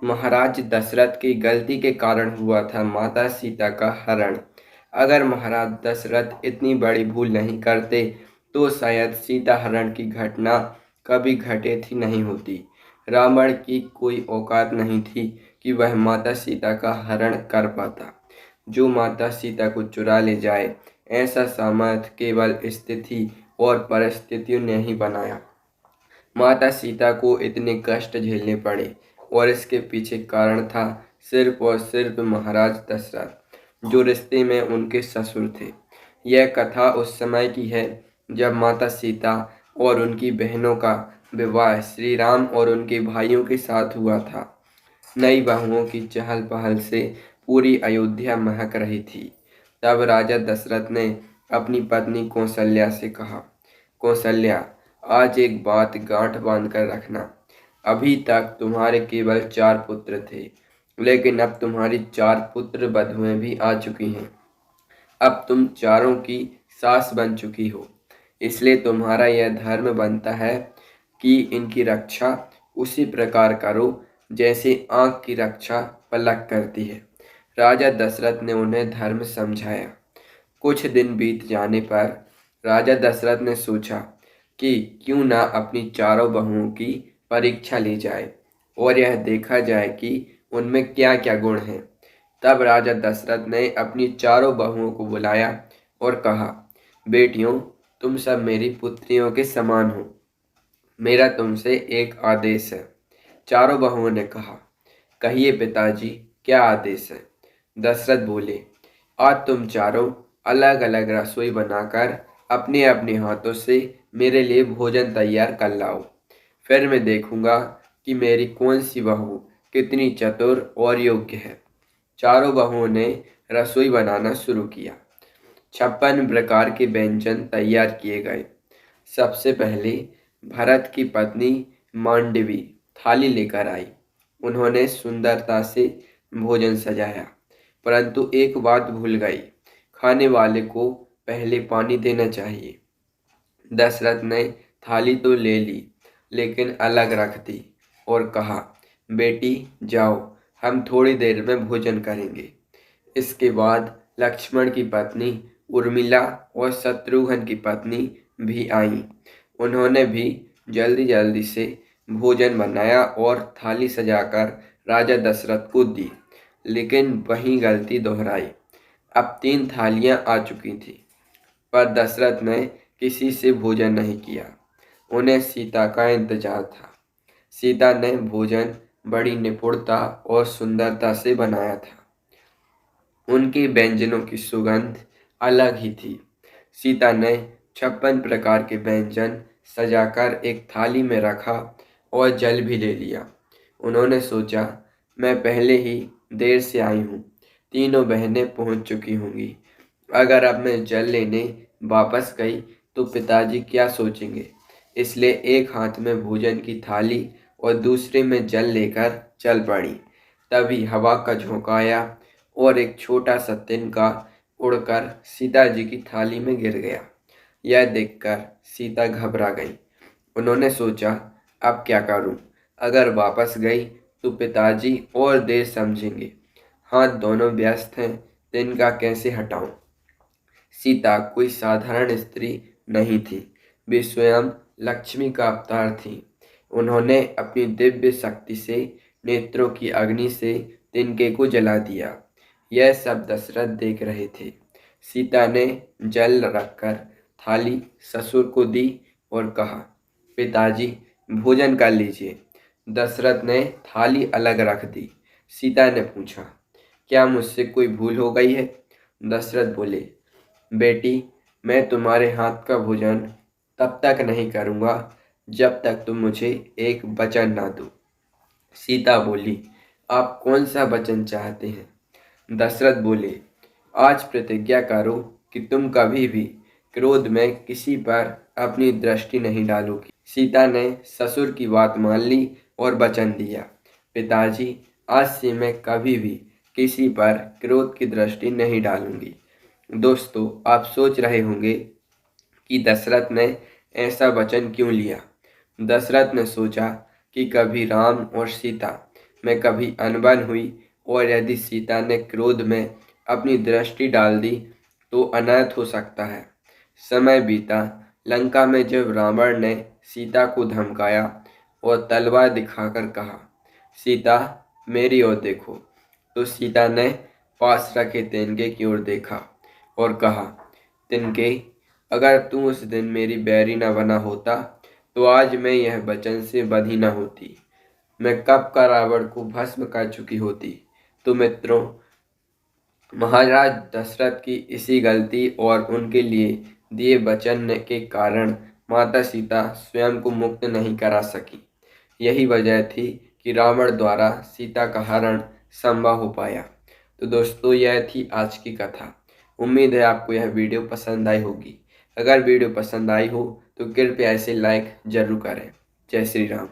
महाराज दशरथ की गलती के कारण हुआ था माता सीता का हरण। अगर महाराज दशरथ इतनी बड़ी भूल नहीं करते तो शायद सीता हरण की घटना कभी घटित ही नहीं होती। रावण की कोई औकात नहीं थी कि वह माता सीता का हरण कर पाता। जो माता सीता को चुरा ले जाए, ऐसा सामर्थ्य केवल स्थिति और परिस्थितियों ने ही बनाया। माता सीता को इतने कष्ट झेलने पड़े और इसके पीछे कारण था सिर्फ और सिर्फ महाराज दशरथ, जो रिश्ते में उनके ससुर थे। यह कथा उस समय की है जब माता सीता और उनकी बहनों का विवाह श्री राम और उनके भाइयों के साथ हुआ था। नई बहुओं की चहल पहल से पूरी अयोध्या महक रही थी। तब राजा दशरथ ने अपनी पत्नी कौशल्या से कहा, कौशल्या, आज एक बात गांठ बांध कर रखना। अभी तक तुम्हारे केवल 4 पुत्र थे, लेकिन अब तुम्हारी 4 पुत्र वधुएं भी आ चुकी हैं। अब तुम चारों की सास बन चुकी हो, इसलिए तुम्हारा यह धर्म बनता है कि इनकी रक्षा उसी प्रकार करो जैसे आँख की रक्षा पलक करती है। राजा दशरथ ने उन्हें धर्म समझाया। कुछ दिन बीत जाने पर राजा दशरथ ने सोचा कि क्यों ना अपनी चारों बहुओं की परीक्षा ली जाए और यह देखा जाए कि उनमें क्या क्या गुण हैं। तब राजा दशरथ ने अपनी चारों बहुओं को बुलाया और कहा, बेटियों, तुम सब मेरी पुत्रियों के समान हो। मेरा तुमसे एक आदेश है। चारों बहुओं ने कहा, कहिए पिताजी, क्या आदेश है? दशरथ बोले, आज तुम चारों अलग अलग रसोई बनाकर अपने अपने हाथों से मेरे लिए भोजन तैयार कर लाओ। फिर मैं देखूंगा कि मेरी कौन सी बहू कितनी चतुर और योग्य है। चारों बहुओं ने रसोई बनाना शुरू किया। 56 प्रकार के व्यंजन तैयार किए गए। सबसे पहले भरत की पत्नी मांडवी थाली लेकर आई। उन्होंने सुंदरता से भोजन सजाया, परंतु एक बात भूल गई, खाने वाले को पहले पानी देना चाहिए। दशरथ ने थाली तो ले ली, लेकिन अलग रख दी और कहा, बेटी जाओ, हम थोड़ी देर में भोजन करेंगे। इसके बाद लक्ष्मण की पत्नी उर्मिला और शत्रुघ्न की पत्नी भी आईं। उन्होंने भी जल्दी जल्दी से भोजन बनाया और थाली सजाकर राजा दशरथ को दी, लेकिन वही गलती दोहराई। अब 3 थालियां आ चुकी थी, पर दशरथ ने किसी से भोजन नहीं किया। उन्हें सीता का इंतजार था। सीता ने भोजन बड़ी निपुणता और सुंदरता से बनाया था। उनके व्यंजनों की सुगंध अलग ही थी। सीता ने 56 प्रकार के व्यंजन सजाकर एक थाली में रखा और जल भी ले लिया। उन्होंने सोचा, मैं पहले ही देर से आई हूँ, तीनों बहनें पहुँच चुकी होंगी। अगर अब मैं जल लेने वापस गई तो पिताजी क्या सोचेंगे। इसलिए एक हाथ में भोजन की थाली और दूसरे में जल लेकर चल पड़ी। तभी हवा का झोंका आया और एक छोटा सा तिनका उड़कर सीता जी की थाली में गिर गया। यह देखकर सीता घबरा गई। उन्होंने सोचा, अब क्या करूं? अगर वापस गई तो पिताजी और देर समझेंगे। हाथ दोनों व्यस्त हैं, तिनका कैसे हटाऊं? सीता कोई साधारण स्त्री नहीं थी, वे स्वयं लक्ष्मी का अवतार थी। उन्होंने अपनी दिव्य शक्ति से नेत्रों की अग्नि से तिनके को जला दिया। यह सब दशरथ देख रहे थे। सीता ने जल रखकर थाली ससुर को दी और कहा, पिताजी भोजन कर लीजिए। दशरथ ने थाली अलग रख दी। सीता ने पूछा, क्या मुझसे कोई भूल हो गई है? दशरथ बोले, बेटी, मैं तुम्हारे हाथ का भोजन तब तक नहीं करूँगा जब तक तुम मुझे एक वचन ना दो। सीता बोली, आप कौन सा वचन चाहते हैं? दशरथ बोले, आज प्रतिज्ञा करो कि तुम कभी भी क्रोध में किसी पर अपनी दृष्टि नहीं डालोगी। सीता ने ससुर की बात मान ली और वचन दिया, पिताजी, आज से मैं कभी भी किसी पर क्रोध की दृष्टि नहीं डालूंगी। दोस्तों, आप सोच रहे होंगे कि दशरथ ने ऐसा वचन क्यों लिया। दशरथ ने सोचा कि कभी राम और सीता में कभी अनबन हुई और यदि सीता ने क्रोध में अपनी दृष्टि डाल दी तो अनर्थ हो सकता है। समय बीता। लंका में जब रावण ने सीता को धमकाया और तलवार दिखाकर कहा, सीता मेरी ओर देखो, तो सीता ने पास रखे तिनके की ओर देखा और कहा, तिनके, अगर तू उस दिन मेरी बैरी न बना होता तो आज मैं यह वचन से बंधी न होती। मैं कब का रावण को भस्म कर चुकी होती। तो मित्रों, महाराज दशरथ की इसी गलती और उनके लिए दिए वचन के कारण माता सीता स्वयं को मुक्त नहीं करा सकी। यही वजह थी कि रावण द्वारा सीता का हरण संभव हो पाया। तो दोस्तों, यह थी आज की कथा। उम्मीद है आपको यह वीडियो पसंद आई होगी। अगर वीडियो पसंद आई हो तो कृपया इसे लाइक जरूर करें। जय श्री राम।